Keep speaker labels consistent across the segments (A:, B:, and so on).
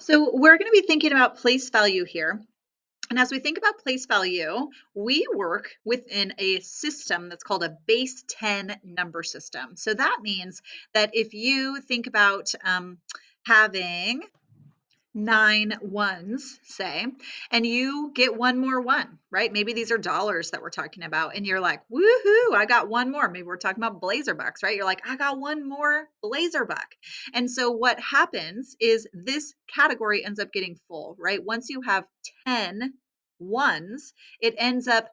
A: So we're going to be thinking about place value here. And as we think about place value, we work within a system that's called a base 10 number system. So that means that if you think about having 9 ones, say, and you get one more one, right? Maybe these are dollars that we're talking about, and you're like, woohoo, I got one more. Maybe we're talking about blazer bucks, right? You're like, I got one more blazer buck. And so what happens is this category ends up getting full, right? Once you have 10 ones, it ends up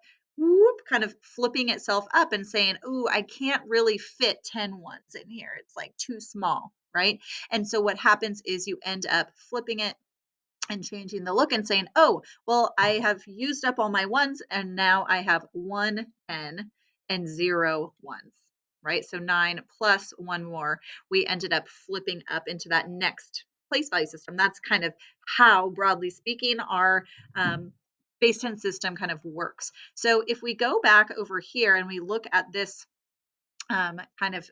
A: kind of flipping itself up and saying, ooh, I can't really fit 10 ones in here. It's like too small, right? And so what happens is you end up flipping it and changing the look and saying, oh, well, I have used up all my ones and now I have 1 10 and 0 ones, right? So 9 plus one more, we ended up flipping up into that next place value system. That's kind of how, broadly speaking, our base 10 system kind of works. So if we go back over here and we look at this kind of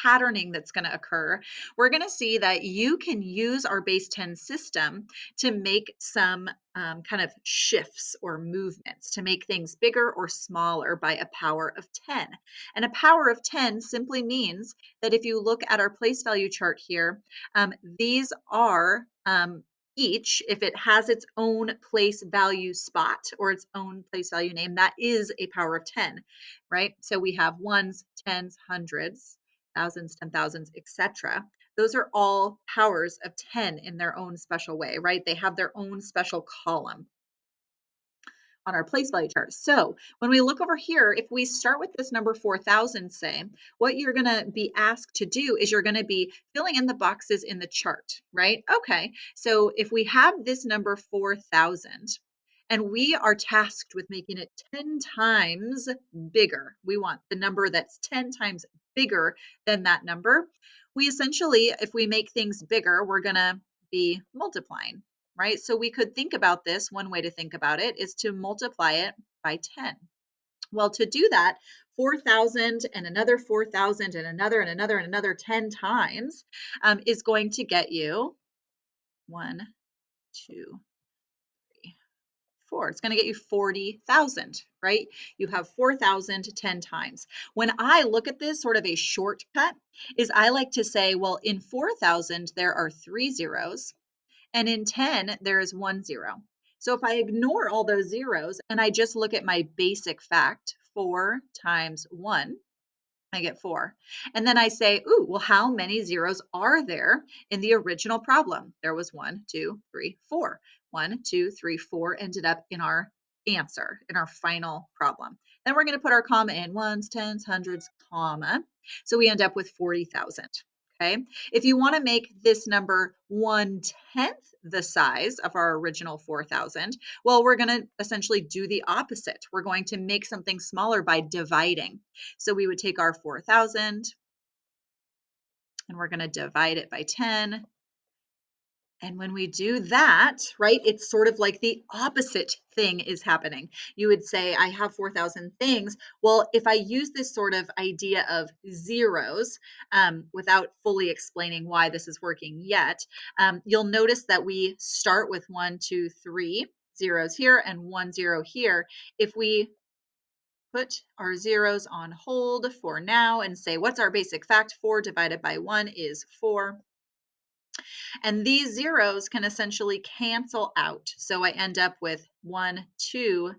A: patterning that's going to occur, we're going to see that you can use our base 10 system to make some kind of shifts or movements to make things bigger or smaller by a power of 10. And a power of 10 simply means that if you look at our place value chart here, these are each, if it has its own place value spot or its own place value name, that is a power of 10, right? So we have ones, tens, hundreds, thousands, 10,000s, etc. Those are all powers of 10 in their own special way, right? They have their own special column on our place value chart. So when we look over here, if we start with this number 4,000, say, what you're going to be asked to do is you're going to be filling in the boxes in the chart, right? Okay, so if we have this number 4,000, and we are tasked with making it 10 times bigger. We want the number that's 10 times bigger than that number. We essentially, if we make things bigger, we're going to be multiplying, right? So we could think about this. One way to think about it is to multiply it by 10. Well, to do that, 4,000 and another 4,000 and another and another and another 10 times is going to get you 1, 2, 4. It's going to get you 40,000, right? You have 4,000 10 times. When I look at this, sort of a shortcut is I like to say, well, in 4,000, there are 3 zeros, and in 10, there is 1 zero. So if I ignore all those zeros and I just look at my basic fact, 4 times 1, I get 4. And then I say, ooh, well, how many zeros are there in the original problem? There was 1, 2, 3, 4. 1, 2, 3, 4 ended up in our answer, in our final problem. Then we're going to put our comma in, ones, tens, hundreds, comma. So we end up with 40,000. Okay. If you want to make this number 1/10 the size of our original 4,000, well, we're going to essentially do the opposite. We're going to make something smaller by dividing. So we would take our 4,000 and we're going to divide it by 10. And when we do that, right, it's sort of like the opposite thing is happening. You would say, I have 4,000 things. Well, if I use this sort of idea of zeros without fully explaining why this is working yet, you'll notice that we start with 1, 2, 3 zeros here and 1 0 here. If we put our zeros on hold for now and say, what's our basic fact? 4 divided by 1 is 4. And these zeros can essentially cancel out. So I end up with 1, 2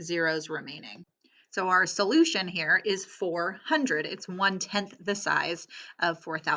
A: zeros remaining. So our solution here is 400. It's 1/10 the size of 4,000.